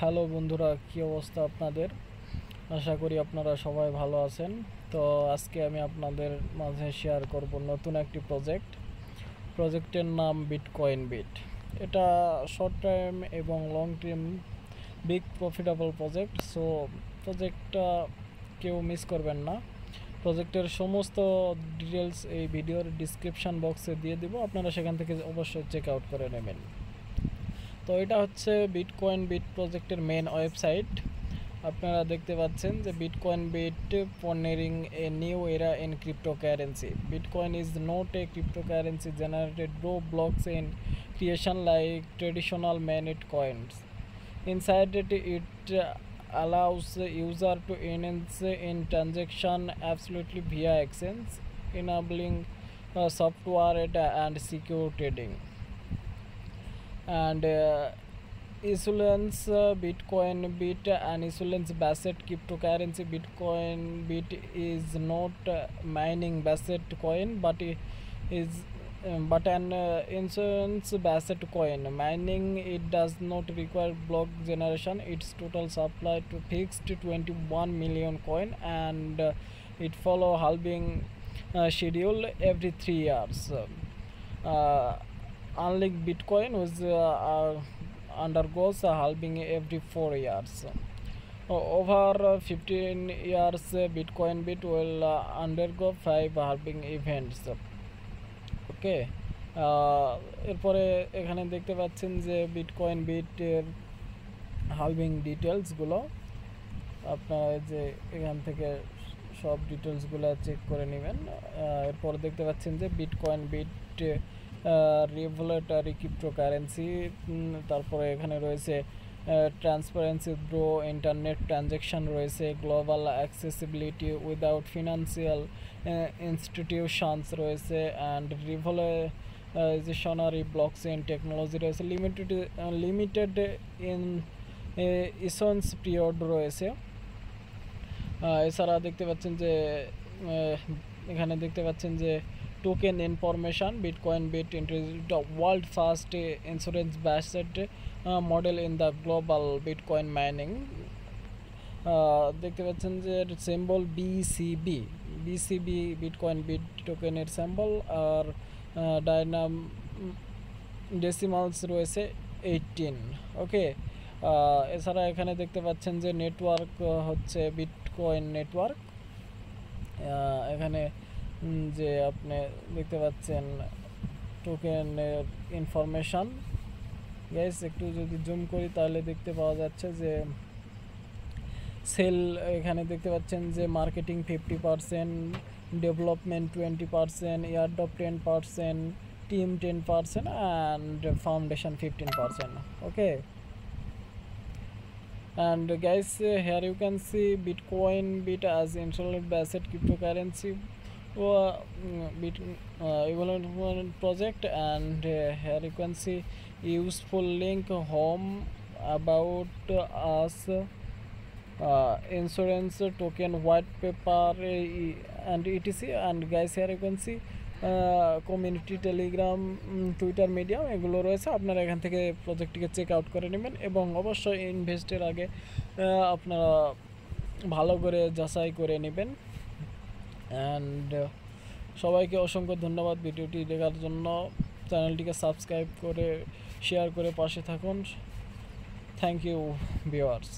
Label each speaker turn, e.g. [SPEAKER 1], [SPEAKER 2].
[SPEAKER 1] Hello বন্ধুরা, কি অবস্থা আপনাদের? আশা করি আপনারা সবাই ভালো আছেন। তো আজকে আমি আপনাদের মাঝে শেয়ার করব নতুন একটি প্রজেক্টের নাম বিটকয়েন বিট। এটা শর্ট টাইম এবং long time big profitable project. So প্রজেক্টটা কেউ মিস করবেন না। প্রজেক্টের সমস্ত ডিটেলস এই ভিডিওর ডিসক্রিপশান বক্সে দিয়ে দিব, আপনারা সেখান থেকে অবশ্যই চেক আউট করে নেবেন। তো এটা হচ্ছে বিটকয়েন বিট প্রজেক্টের মেন ওয়েবসাইট। আপনারা দেখতে পাচ্ছেন যে Bitcoin Bit pioneering a new era in cryptocurrency. Bitcoin is not a cryptocurrency generated through blockchain creation like traditional managed coins. Inside it allows the user to enhance in transaction absolutely via exchange, enabling software and secure trading. And Issuance Bitcoin Bit and issuance based cryptocurrency. Bitcoin Bit is not mining based coin, but it is but an insurance based coin. Mining it does not require block generation. Its total supply to fixed 21 million coin, and it follow halving schedule every 3 years. Unlike Bitcoin, was undergoes a halving every 4 years. Over 15 years, Bitcoin Bit will undergo 5 halving events. ওকে, এরপরে এখানে দেখতে পাচ্ছেন যে bitcoin বিটের halving ডিটেলসগুলো আপনারা যে এখান থেকে সব ডিটেলসগুলো চেক করে নেবেন। এরপর দেখতে পাচ্ছেন যে বিটকয়েন বিট রেভলিউটরি ক্রিপ্টোকারেন্সি। তারপরে এখানে রয়েছে ট্রান্সপারেন্সি থ্রু ইন্টারনেট ট্রানজ্যাকশন রয়েছে, global accessibility without financial institutions রয়েছে, অ্যান্ড রিভলিউশনারি ব্লকচেইন টেকনোলজি রয়েছে, লিমিটেড ইন ইসন্স পিরিয়ড রয়েছে। এছাড়া দেখতে পাচ্ছেন যে এখানে দেখতে পাচ্ছেন যে token information. Bitcoin Bit introduced the world first insurance based model in the global bitcoin mining. দেখতে পাচ্ছেন যে সিম্বল বিসিবি বিটকয়েন বিট টোকেনের সিম্বল, আর ডাইনাম ডেসিমালস রয়েছে 18। ওকে, এছাড়া এখানে দেখতে পাচ্ছেন যে নেটওয়ার্ক হচ্ছে বিটকয়েন নেটওয়ার্ক। এখানে যে আপনি দেখতে পাচ্ছেন টোকেনের ইনফরমেশান। গাইস একটু যদি জুম করি তাহলে দেখতে পাওয়া যাচ্ছে যে সেল, এখানে দেখতে পাচ্ছেন যে marketing 50%, development 20%, airdrop 10%, team 10%, and foundation 15%. Okay, and guys, here you can see Bitcoin Bit as internet based cryptocurrency evaluation project, and here you can see useful link home, about us, insurance token, white paper, and etc. And guys, here you can see community, Telegram, Twitter, medium এগুলো রয়েছে। আপনারা এখান থেকে প্রজেক্টটিকে check out করে নেবেন, এবং অবশ্যই ইনভেস্টের আগে আপনারা ভালো করে যাচাই করে নেবেন। অ্যান্ড সবাইকে অসংখ্য ধন্যবাদ ভিডিওটি দেখার জন্য। চ্যানেলটিকে সাবস্ক্রাইব করে শেয়ার করে পাশে থাকুন। Thank you viewers.